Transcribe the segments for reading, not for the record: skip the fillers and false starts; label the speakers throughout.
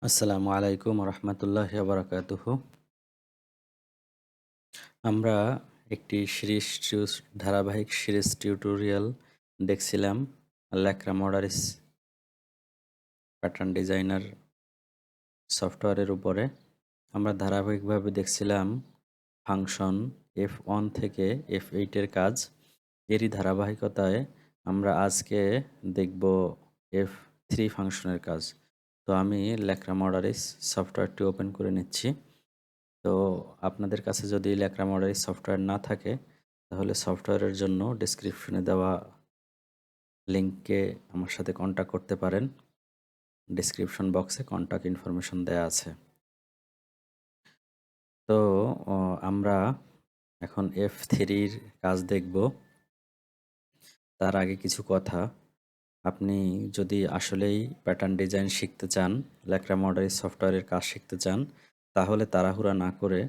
Speaker 1: আসসালামু আলাইকুম রহমতুল্লাহ বারাকাতুহু। আমরা একটি ধারাবাহিক সিরিজ টিউটোরিয়াল দেখছিলাম ল্যাক্রা মডারিস প্যাটার্ন ডিজাইনার সফটওয়্যারের উপরে। আমরা ধারাবাহিকভাবে দেখছিলাম ফাংশন F1 থেকে F8 কাজ। এরই ধারাবাহিকতায় আমরা আজকে দেখব F3 ফাংশনের কাজ। তো আমি ল্যাক্রা মডারিস সফটওয়্যারটি ওপেন করে নিচ্ছি। তো আপনাদের কাছে যদি ল্যাক্রা মডারিস সফটওয়্যার না থাকে তাহলে সফটওয়্যারের জন্য ডেসক্রিপশনে দেওয়া লিঙ্কে আমার সাথে কন্ট্যাক্ট করতে পারেন। ডেসক্রিপশন বক্সে কন্ট্যাক্ট ইনফরমেশন দেয়া আছে। তো আমরা এখন F3-র কাজ দেখব। তার আগে কিছু কথা, আপনি যদি আসলেই প্যাটার্ন ডিজাইন শিখতে চান, ল্যাক্রা মডারিস সফটওয়্যারের কাজ শিখতে চান, তাহলে তাড়াহুড়া না করে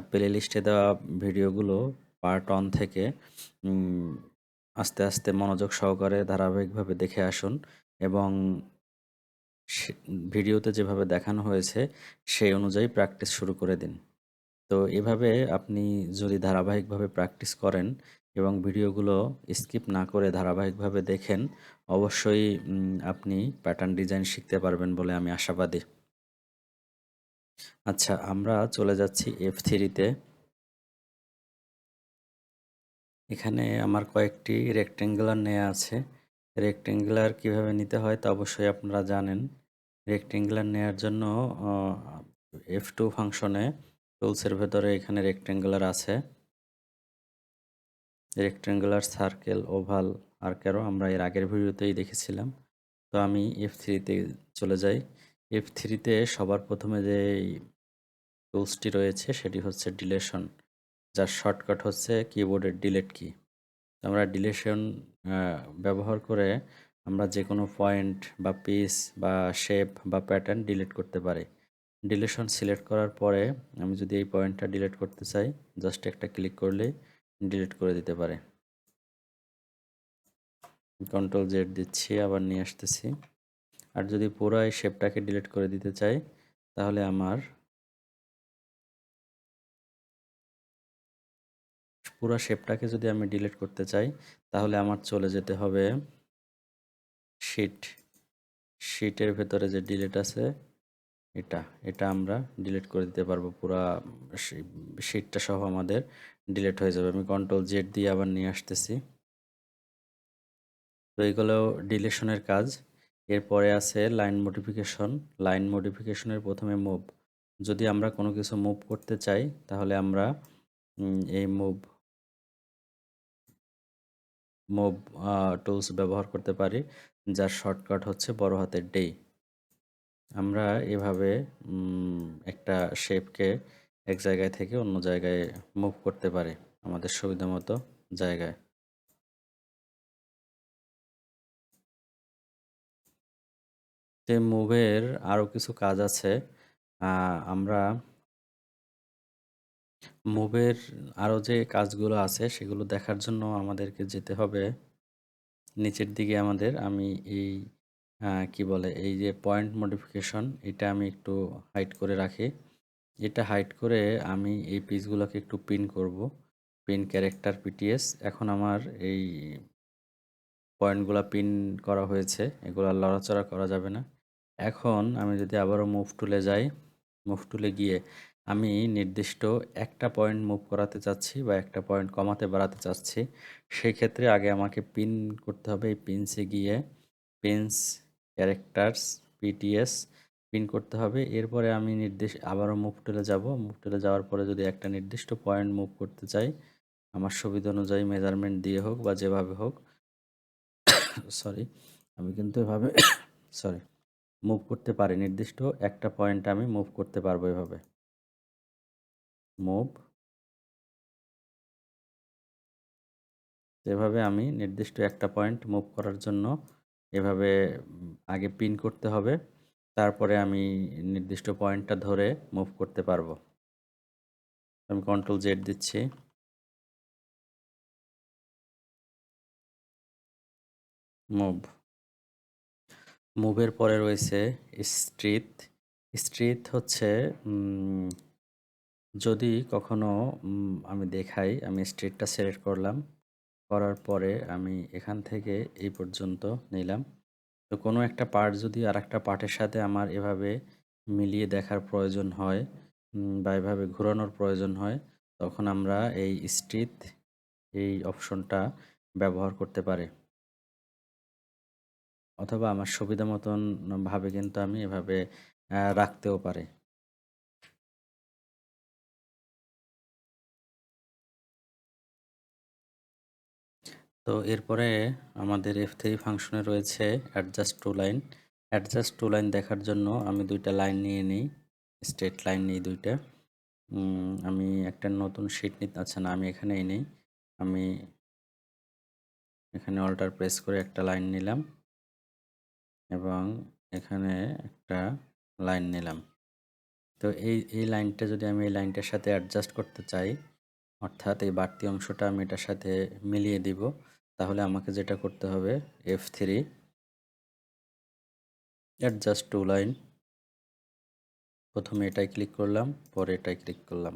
Speaker 1: প্লে লিস্টে দেওয়া ভিডিওগুলো পার্ট 1 থেকে আস্তে আস্তে মনোযোগ সহকারে ধারাবাহিকভাবে দেখে আসুন এবং ভিডিওতে যেভাবে দেখানো হয়েছে সেই অনুযায়ী প্র্যাকটিস শুরু করে দিন। তো এভাবে আপনি যদি ধারাবাহিকভাবে প্র্যাকটিস করেন এবং ভিডিওগুলো স্কিপ না করে ধারাবাহিকভাবে দেখেন, অবশ্যই আপনি প্যাটার্ন ডিজাইন শিখতে পারবেন বলে আমি আশাবাদী। আচ্ছা, আমরা চলে যাচ্ছি F3-তে। এখানে আমার কয়েকটি রেক্টেঙ্গুলার নেওয়া আছে। রেক্টেঙ্গুলার কিভাবে নিতে হয় তা অবশ্যই আপনারা জানেন। রেক্টেঙ্গুলার নেয়ার জন্য F2 ফাংশনে টুলসের ভেতরে এখানে রেক্টেঙ্গুলার আছে। রেক্টেঙ্গুলার, সার্কেল, ওভাল, আর্কেরও আমরা এর আগের ভিডিওতেই দেখেছিলাম। তো আমি F3-তে চলে যাই। F3-তে সবার প্রথমে যে টুলসটি রয়েছে সেটি হচ্ছে ডিলেশন, যার শর্টকাট হচ্ছে কিবোর্ডের ডিলেট কি। আমরা ডিলেশন ব্যবহার করে আমরা যে কোনো পয়েন্ট বা পিস বা শেপ বা প্যাটার্ন ডিলিট করতে পারি। ডিলেশন সিলেক্ট করার পরে আমি যদি এই পয়েন্টটা ডিলিট করতে চাই, জাস্ট একটা ক্লিক করলেই ডিলিট করে দিতে পারে। কন্ট্রোল জেড দিচ্ছি, আবার নিয়ে আসতেছি। আর যদি পুরো এই শেপটাকে ডিলিট করে দিতে চাই তাহলে আমার পুরো শেপটাকে যদি আমি ডিলিট করতে চাই তাহলে আমার চলে যেতে হবে শিটের ভেতরে যে ডিলিট আছে এটা আমরা ডিলিট করে দিতে পারবো। পুরা শিটটা সহ আমাদের ডিলিট হয়ে যাবে। আমি কন্ট্রোল জেড দিয়ে আবার নিয়ে আসতেছি। তো এইগুলো ডিলেশনের কাজ। এরপরে আছে লাইন মডিফিকেশন। লাইন মডিফিকেশনের প্রথমে মুভ। যদি আমরা কোনো কিছু মুভ করতে চাই তাহলে আমরা এই মুভ টুলস ব্যবহার করতে পারি, যার শর্টকাট হচ্ছে বড় হাতের ডি। আমরা এভাবে একটা শেপকে এক জায়গায় থেকে অন্য জায়গায় মুভ করতে পারি আমাদের সুবিধা মতো জায়গায়। তে মুভের আরও কিছু কাজ আছে। আমরা মুভের আরও যে কাজগুলো আছে সেগুলো দেখার জন্য আমাদেরকে যেতে হবে নিচের দিকে। আমি এই কি বলে, এই যে পয়েন্ট মডিফিকেশন, এটা আমি একটু হাইড করে রাখি। এটা হাইড করে আমি এই পিসগুলোকে একটু পিন করব। Pin character PTS. এখন আমার এই পয়েন্টগুলো পিন করা হয়েছে, এগুলো লড়াচড়া করা যাবে না। এখন আমি যদি আবারও মুভ টুলে যাই, মুভ টুলে গিয়ে আমি নির্দিষ্ট একটা পয়েন্ট মুভ করাতে চাচ্ছি বা একটা পয়েন্ট কমাতে বাড়াতে চাচ্ছি, সেই ক্ষেত্রে আগে আমাকে পিন করতে হবে। এই পিনসে গিয়ে পিনস ক্যারেক্টার্স পিটিএস পিন করতে হবে। এরপরে আমি আবারও মুভ টুলে যাব। মুভ টুলে যাওয়ার পরে যদি একটা নির্দিষ্ট পয়েন্ট মুভ করতে চাই, আমার সুবিধা অনুযায়ী মেজারমেন্ট দিয়ে হোক বা যেভাবে হোক, সরি, আমি কিন্তু এভাবে সরি মুভ করতে পারি। নির্দিষ্ট একটা পয়েন্ট আমি মুভ করতে পারবো এভাবে। মুভ, এভাবে আমি নির্দিষ্ট একটা পয়েন্ট মুভ করার জন্য এভাবে আগে পিন করতে হবে, তারপরে আমি নির্দিষ্ট পয়েন্টটা ধরে মুভ করতে পারবো। আমি কন্ট্রোল জেড দিচ্ছি। মুভ, মুভের পরে রয়েছে স্ট্রিট। স্ট্রেট হচ্ছে যদি কখনো আমি দেখাই, আমি স্ট্রেটটা সিলেক্ট করলাম। করার পরে আমি এখান থেকে এই পর্যন্ত নিলাম। তো কোনো একটা পার্ট যদি আরেকটা পার্টের সাথে আমার এভাবে মিলিয়ে দেখার প্রয়োজন হয় বা এভাবে ঘোরানোর প্রয়োজন হয়, তখন আমরা এই স্ট্রেট এই অপশনটা ব্যবহার করতে পারি। অথবা আমার সুবিধা মতন ভাবে কিন্তু আমি এভাবে রাখতেও পারি। তো এরপরে আমাদের F3 ফাংশনে রয়েছে adjust to line. Adjust to line দেখার জন্য আমি ২ টা লাইন নিয়ে নিই, স্ট্রেট লাইন নিই ২ টা। আমি একটা নতুন শিট নিতে আচ্ছা না, আমি এখানেই নেই। আমি এখানে অল্টার প্রেস করে একটা লাইন নিলাম এবং এখানে একটা লাইন নিলাম। তো এই লাইনটা যদি আমি এই লাইনটার সাথে অ্যাডজাস্ট করতে চাই, অর্থাৎ এই বাড়তি অংশটা আমি এটার সাথে মিলিয়ে দিব, তাহলে আমাকে যেটা করতে হবে F3 অ্যাডজাস্ট টু লাইন, প্রথমে এটায় ক্লিক করলাম, পরে এটায় ক্লিক করলাম।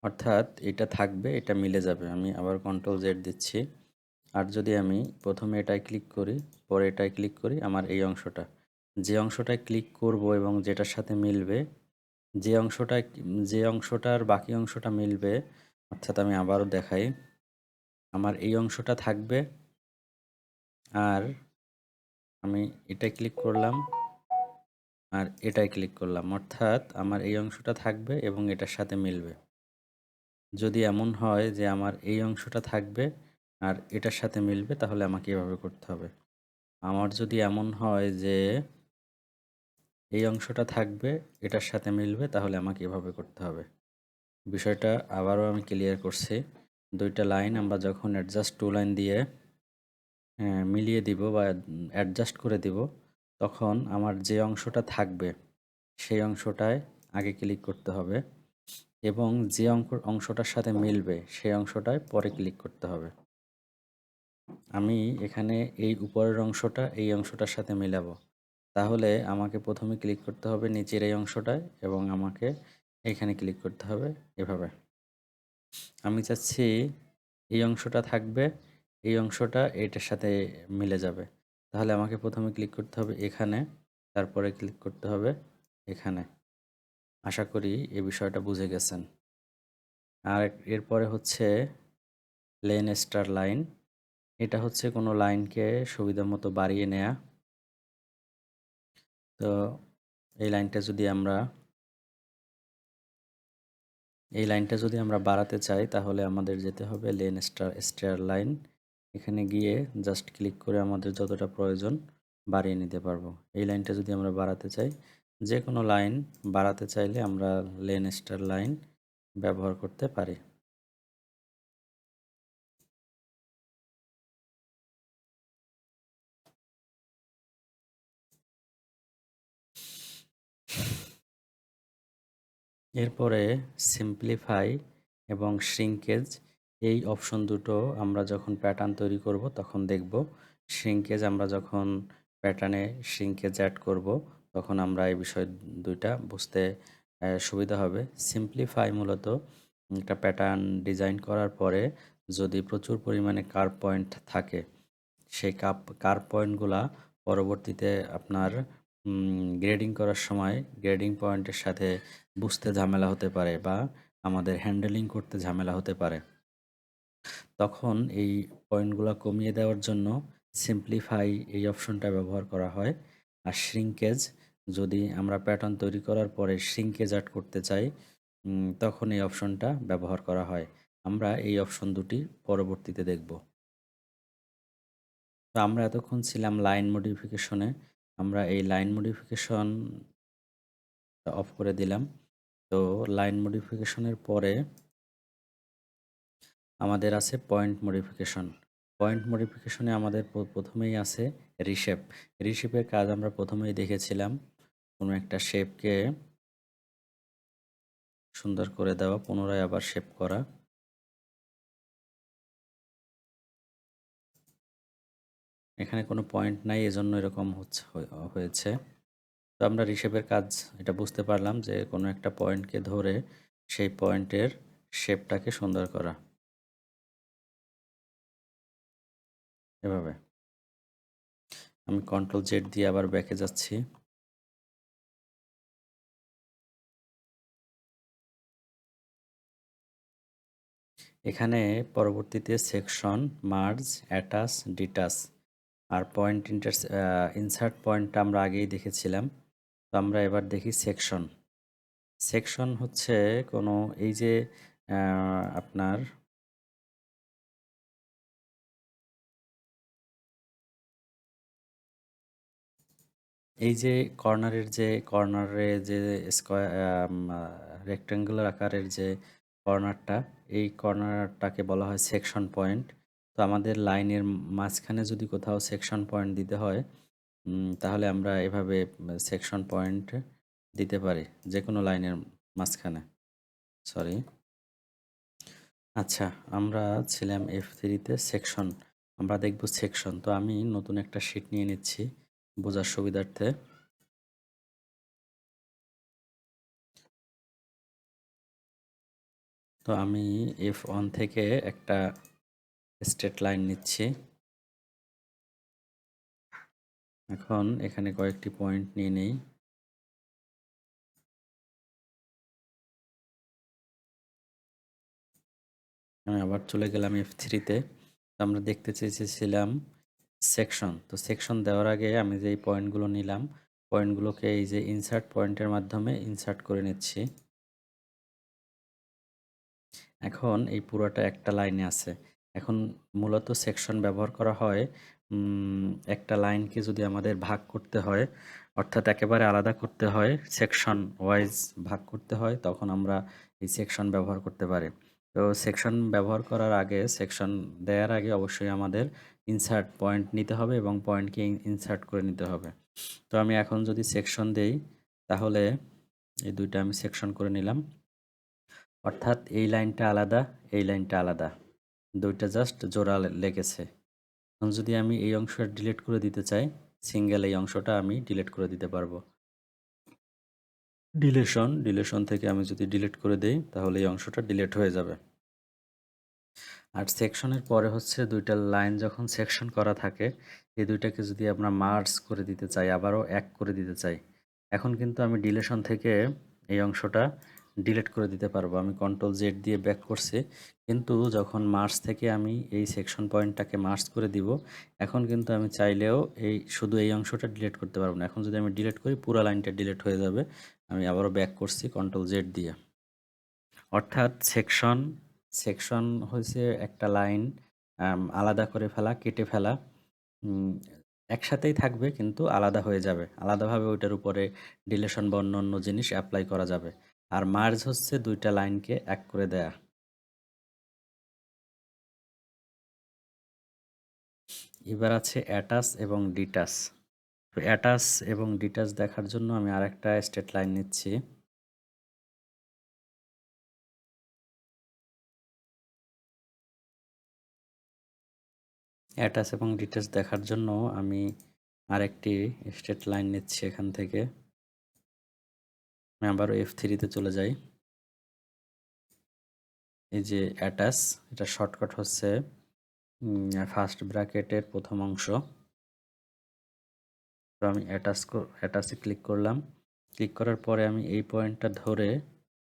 Speaker 1: অর্থাৎ এটা থাকবে, এটা মিলে যাবে। আমি আবার কন্ট্রোল জেড দিচ্ছি। আর যদি আমি প্রথমে এটায় ক্লিক করি, পরে এটায় ক্লিক করি, আমার এই অংশটা, যে অংশটায় ক্লিক করব এবং যেটার সাথে মিলবে, যে অংশটায় যে অংশটার বাকি অংশটা মিলবে, অর্থাৎ আমি আবারও দেখাই, আমার এই অংশটা থাকবে আর আমি এটায় ক্লিক করলাম আর এটায় ক্লিক করলাম, অর্থাৎ আমার এই অংশটা থাকবে এবং এটার সাথে মিলবে। যদি এমন হয় যে আমার এই অংশটা থাকবে আর এটার সাথে মিলবে, তাহলে আমাকে এভাবে করতে হবে। আমার যদি এমন হয় যে এই অংশটা থাকবে, এটার সাথে মিলবে, তাহলে আমাকে এভাবে করতে হবে। বিষয়টা আবারও আমি ক্লিয়ার করছি। ২ টা লাইন আমরা যখন অ্যাডজাস্ট টু লাইন দিয়ে মিলিয়ে দিব বা অ্যাডজাস্ট করে দিব, তখন আমার যে অংশটা থাকবে সেই অংশটায় আগে ক্লিক করতে হবে এবং যে অংশটার সাথে মিলবে সেই অংশটায় পরে ক্লিক করতে হবে। আমি এখানে এই উপরের অংশটা এই অংশটার সাথে মিলাবো। তাহলে আমাকে প্রথমে ক্লিক করতে হবে নিচের এই অংশটায় এবং আমাকে এখানে ক্লিক করতে হবে এভাবে। আমি চাচ্ছি এই অংশটা থাকবে, এই অংশটা এটার সাথে মিলে যাবে। তাহলে আমাকে প্রথমে ক্লিক করতে হবে এখানে, তারপরে ক্লিক করতে হবে এখানে। আশা করি এই বিষয়টা বুঝে গেছেন। আর এরপরে হচ্ছে লেন স্টার লাইন। এটা হচ্ছে কোনো লাইনকে সুবিধামতো বাড়িয়ে নেয়া। তো এই লাইনটা যদি আমরা বাড়াতে চাই, তাহলে আমাদের যেতে হবে লেন স্টার লাইন। এখানে গিয়ে জাস্ট ক্লিক করে আমাদের যতটা প্রয়োজন বাড়িয়ে নিতে পারবো। এই লাইনটা যদি আমরা বাড়াতে চাই, যে কোনো লাইন বাড়াতে চাইলে আমরা লেন স্টার লাইন ব্যবহার করতে পারি। এরপরে সিম্পলিফাই এবং শ্রিঙ্কেজ, এই অপশন দুটো আমরা যখন প্যাটার্ন তৈরি করব তখন দেখব। শ্রিঙ্কেজ আমরা যখন প্যাটার্নে শ্রিঙ্কেজ অ্যাড করব, তখন আমরা এই বিষয় দুইটা বুঝতে সুবিধা হবে। সিম্পলিফাই মূলত একটা প্যাটার্ন ডিজাইন করার পরে যদি প্রচুর পরিমাণে কার্ভ পয়েন্ট থাকে, সেই কার্ভ পয়েন্টগুলা পরবর্তীতে আপনার গ্রেডিং করার সময় গ্রেডিং পয়েন্টের সাথে বুঝতে ঝামেলা হতে পারে বা আমাদের হ্যান্ডেলিং করতে ঝামেলা হতে পারে। তখন এই পয়েন্টগুলো কমিয়ে দেওয়ার জন্য সিম্পলিফাই এই অপশনটা ব্যবহার করা হয়। আর শ্রিঙ্কেজ, যদি আমরা প্যাটার্ন তৈরি করার পরে শ্রিঙ্কেজ অ্যাড করতে চাই, তখন এই অপশনটা ব্যবহার করা হয়। আমরা এই অপশন দুটি পরবর্তীতে দেখব। তো আমরা এতক্ষণ ছিলাম লাইন মডিফিকেশনে। আমরা এই লাইন মডিফিকেশন অফ করে দিলাম। তো লাইন মডিফিকেশনের পরে আমাদের আছে পয়েন্ট মডিফিকেশন। পয়েন্ট মডিফিকেশনে আমাদের প্রথমেই আছে রিশেপ। রিশেপের কাজ আমরা প্রথমেই দেখেছিলাম। কোনো একটা শেপকে সুন্দর করে দেওয়া, পুনরায় আবার শেপ করা। এখানে কোনো পয়েন্ট নাই, এজন্য এরকম হয়েছে। তো আমরা রিশেপের কাজ এটা বুঝতে পারলাম যে কোনো একটা পয়েন্টকে ধরে সেই পয়েন্টের শেপটাকে সুন্দর করা, এভাবে। আমি কন্ট্রোল জেড দিয়ে আবার ব্যাকে যাচ্ছি। এখানে পরবর্তীতে সেকশন, মার্জ, অ্যাটাচ, ডিটাচ আর পয়েন্ট ইনসার্ট পয়েন্টটা আমরা আগেই দেখেছিলাম। তো আমরা এবার দেখি সেকশন। সেকশন হচ্ছে কোনো এই যে আপনার এই যে কর্নারে যে স্কোয়ার রেক্ট্যাঙ্গুলার আকারের যে কর্নারটা, এই কর্নারটাকে বলা হয় সেকশন পয়েন্ট। তো আমাদের লাইনের মাঝখানে যদি কোথাও সেকশন পয়েন্ট দিতে হয়, তাহলে আমরা এভাবে সেকশন পয়েন্ট দিতে পারি যে কোনো লাইনের মাঝখানে। সরি, আচ্ছা, আমরা ছিলাম F3-তে সেকশন। আমরা দেখব সেকশন। তো আমি নতুন একটা শিট নিয়ে নিচ্ছি বোঝার সুবিধার্থে। তো আমি F1 থেকে একটা স্ট্রেট লাইন নিচ্ছি। এখন এখানে কয়েকটি পয়েন্ট নিয়ে নেই। আমি আবার চলে গেলাম F3-তে। তো আমরা দেখতে চেয়েছিলাম সেকশন। তো সেকশন দেওয়ার আগে আমি যে এই পয়েন্টগুলো নিলাম, পয়েন্টগুলোকে এই যে ইনসার্ট পয়েন্টের মাধ্যমে ইনসার্ট করে নিচ্ছি। এখন এই পুরোটা একটা লাইনে আছে। এখন মূলত সেকশন ব্যবহার করা হয় একটা লাইনকে যদি আমাদের ভাগ করতে হয়, অর্থাৎ একেবারে আলাদা করতে হয়, সেকশন ওয়াইজ ভাগ করতে হয়, তখন আমরা এই সেকশন ব্যবহার করতে পারি। তো সেকশন ব্যবহার করার আগে, সেকশন দেওয়ার আগে অবশ্যই আমাদের ইনসার্ট পয়েন্ট নিতে হবে এবং পয়েন্টকে ইনসার্ট করে নিতে হবে। তো আমি এখন যদি সেকশন দেই, তাহলে এই দুইটা আমি সেকশন করে নিলাম। অর্থাৎ এই লাইনটা আলাদা, এই লাইনটা আলাদা, দুইটা জাস্ট জোড়া লেগেছে। এখন যদি আমি এই অংশটা ডিলিট করে দিতে চাই, সিঙ্গেল এই অংশটা আমি ডিলিট করে দিতে পারবো। ডিলেশন থেকে আমি যদি ডিলিট করে দেই, তাহলে এই অংশটা ডিলিট হয়ে যাবে। আর সেকশনের পরে হচ্ছে দুইটা লাইন যখন সেকশন করা থাকে, এই দুইটাকে যদি আমরা মার্জ করে দিতে চাই, আবারও এক করে দিতে চাই, এখন কিন্তু আমি ডিলেশন থেকে এই অংশটা ডিলিট করে দিতে পারবো। আমি কন্ট্রোল জেড দিয়ে ব্যাক করছি, কিন্তু যখন মার্জ থেকে আমি এই সেকশন পয়েন্টটাকে মার্জ করে দিব, এখন কিন্তু আমি চাইলেও শুধু এই অংশটা ডিলিট করতে পারবো না। এখন যদি আমি ডিলিট করি, পুরো লাইনটা ডিলিট হয়ে যাবে। আমি আবারও ব্যাক করছি কন্ট্রোল জেড দিয়ে। অর্থাৎ সেকশন হয়েছে একটা লাইন আলাদা করে ফেলা, কেটে ফেলা। উম, একসাথেই থাকবে কিন্তু আলাদা হয়ে যাবে, আলাদাভাবে ওইটার উপরে ডিলেশন বা অন্য অন্য জিনিস অ্যাপ্লাই করা যাবে। আর মার্জ হচ্ছে দুইটা লাইনকে এক করে দেয়া। এবার আছে অ্যাটাচ এবং ডিটাচ। তো অ্যাটাচ এবং ডিটাচ দেখার জন্য আমি আরেকটা স্ট্রেট লাইন নিচ্ছি। অ্যাটাচ এবং ডিটাচ দেখার জন্য আমি আরেকটি স্ট্রেট লাইন নিচ্ছি এখান থেকে। আমি আবারও F3-তে চলে যাই। এই যে অ্যাটাচ, এটা শর্টকাট হচ্ছে ফার্স্ট ব্র্যাকেটের প্রথম অংশ। তো আমি অ্যাটাচে ক্লিক করলাম। ক্লিক করার পরে আমি এই পয়েন্টটা ধরে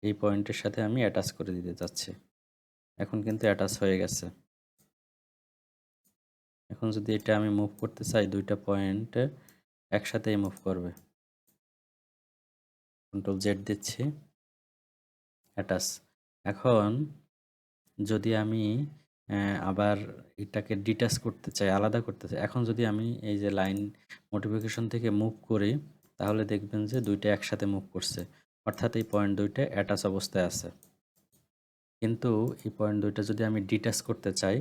Speaker 1: এই পয়েন্টের সাথে আমি অ্যাটাচ করে দিতে চাচ্ছি। এখন কিন্তু অ্যাটাচ হয়ে গেছে। এখন যদি এটা আমি মুভ করতে চাই, দুইটা পয়েন্ট একসাথেই মুভ করবে। কন্ট্রোল জেড দিচ্ছি, অ্যাটাচ। এখন যদি আমি আবার এটাকে ডিটাচ করতে চাই, আলাদা করতে চাই, এখন যদি আমি এই যে লাইন মোটিফিকেশন থেকে মুভ করি, তাহলে দেখবেন যে দুইটা একসাথে মুভ করছে। অর্থাৎ এই পয়েন্ট দুইটা অ্যাটাচ অবস্থায় আছে। কিন্তু এই পয়েন্ট দুইটা যদি আমি ডিটাচ করতে চাই,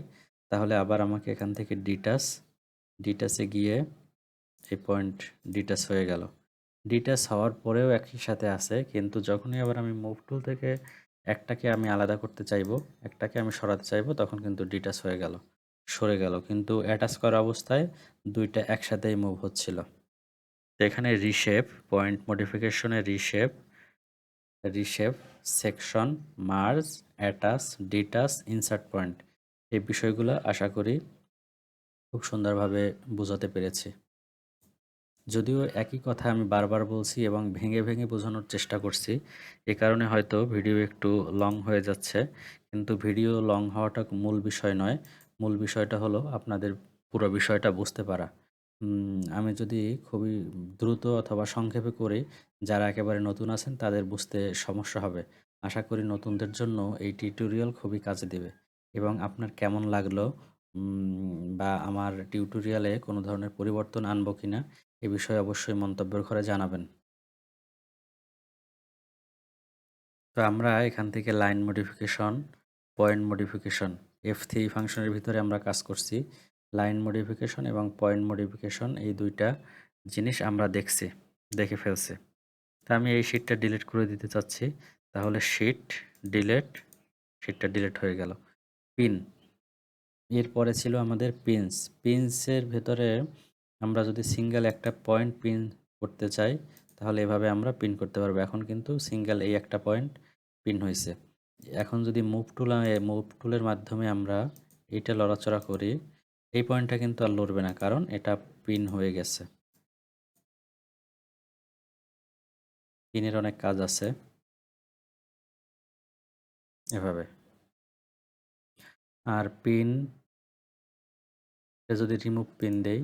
Speaker 1: তাহলে আবার আমাকে এখান থেকে ডিটাচে গিয়ে এই পয়েন্ট ডিটাচ হয়ে গেল। ডিটাচ হওয়ার পরেও একই সাথে আছে, কিন্তু যখনই আবার আমি মুভ টুল থেকে একটাকে আমি আলাদা করতে চাইবো, একটাকে আমি সরাতে চাইবো, তখন কিন্তু ডিটাচ হয়ে গেল, সরে গেল। কিন্তু অ্যাটাচ করা অবস্থায় দুইটা একসাথেই মুভ হচ্ছিল। তো এখানে রিশেপ, পয়েন্ট মডিফিকেশনে reshape, section, merge, attach, detach, insert point, এই বিষয়গুলো আশা করি খুব সুন্দরভাবে বোঝাতে পেরেছি। যদিও একই কথা আমি বারবার বলছি এবং ভেঙে ভেঙে বোঝানোর চেষ্টা করছি, এ কারণে হয়তো ভিডিও একটু লং হয়ে যাচ্ছে, কিন্তু ভিডিও লং হওয়াটা মূল বিষয় নয়। মূল বিষয়টা হলো আপনাদের পুরো বিষয়টা বুঝতে পারা। আমি যদি খুবই দ্রুত অথবা সংক্ষেপে করি, যারা একেবারে নতুন আছেন তাদের বুঝতে সমস্যা হবে। আশা করি নতুনদের জন্য এই টিউটোরিয়াল খুবই কাজে দেবে। এবং আপনার কেমন লাগলো, বা আমার টিউটোরিয়ালে কোনো ধরনের পরিবর্তন আনবো কিনা, এ বিষয়ে অবশ্যই মন্তব্যের ঘরে জানাবেন। তো আমরা এখান থেকে line modification, point modification, F3 ফাংশনের ভিতরে আমরা কাজ করছি। লাইন মডিফিকেশন এবং পয়েন্ট মডিফিকেশন, এই দুইটা জিনিস আমরা দেখে ফেলছি। তা আমি এই শিটটা ডিলিট করে দিতে চাচ্ছি। তাহলে ডিলেট, শিটটা ডিলিট হয়ে গেল। পিন, এরপরে ছিল আমাদের পিনসের ভেতরে আমরা যদি সিঙ্গেল একটা পয়েন্ট পিন করতে চাই, তাহলে এভাবে আমরা পিন করতে পারবো। এখন কিন্তু সিঙ্গেল এই একটা পয়েন্ট পিন হয়েছে। এখন যদি মুভ টুলের মাধ্যমে আমরা এটা লড়াচড়া করি, এই পয়েন্টটা কিন্তু আর লড়বে না, কারণ এটা পিন হয়ে গেছে। পিনের অনেক কাজ আছে, এভাবে। আর যদি রিমুভ পিন দেই,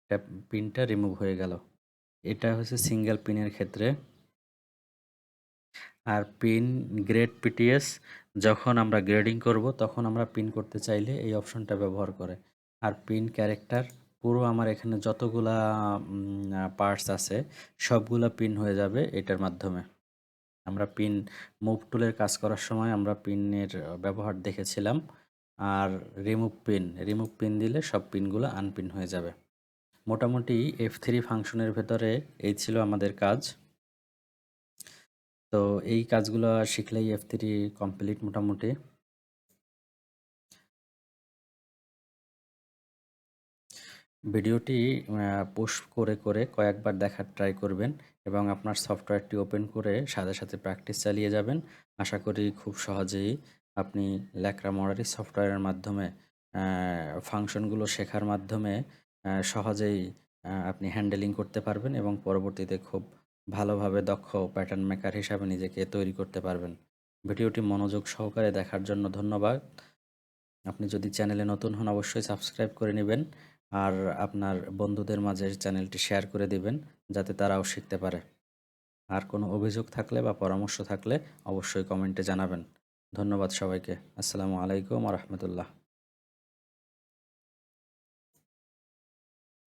Speaker 1: এটা পিনটা রিমুভ হয়ে গেল। এটা হচ্ছে সিঙ্গেল পিনের ক্ষেত্রে। আর পিন গ্রেড পিটিএস, যখন আমরা গ্রেডিং করব তখন আমরা পিন করতে চাইলে এই অপশনটা ব্যবহার করে। আর পিন ক্যারেক্টার, পুরো আমার এখানে যতগুলা পার্টস আছে সবগুলা পিন হয়ে যাবে এটার মাধ্যমে। আমরা পিন মুভ টুলের কাজ করার সময় আমরা পিনের ব্যবহার দেখেছিলাম। আর রিমুভ পিন দিলে সব পিনগুলো আনপিন হয়ে যাবে। মোটামুটি F3 ফাংশনের ভেতরে এই ছিল আমাদের কাজ। তো এই কাজগুলো শিখলেই F3 কমপ্লিট মোটামুটি। ভিডিওটি পুশ করে কয়েকবার দেখার ট্রাই করবেন এবং আপনার সফটওয়্যারটি ওপেন করে সাথে সাথে প্র্যাকটিস চালিয়ে যাবেন। আশা করি খুব সহজেই আপনি ল্যাক্রা মডারিস সফটওয়্যারের মাধ্যমে ফাংশনগুলো শেখার মাধ্যমে সহজেই আপনি হ্যান্ডেলিং করতে পারবেন এবং পরবর্তীতে খুব ভালোভাবে দক্ষ প্যাটার্ন মেকার হিসাবে নিজেকে তৈরি করতে পারবেন। ভিডিওটি মনোযোগ সহকারে দেখার জন্য ধন্যবাদ। আপনি যদি চ্যানেলে নতুন হন অবশ্যই সাবস্ক্রাইব করে নেবেন আর আপনার বন্ধুদের মাঝে চ্যানেলটি শেয়ার করে দিবেন, যাতে তারাও শিখতে পারে। আর কোনো অভিযোগ থাকলে বা পরামর্শ থাকলে অবশ্যই কমেন্টে জানাবেন। ধন্যবাদ সবাইকে। আসসালামু আলাইকুম ওয়া রাহমাতুল্লাহ।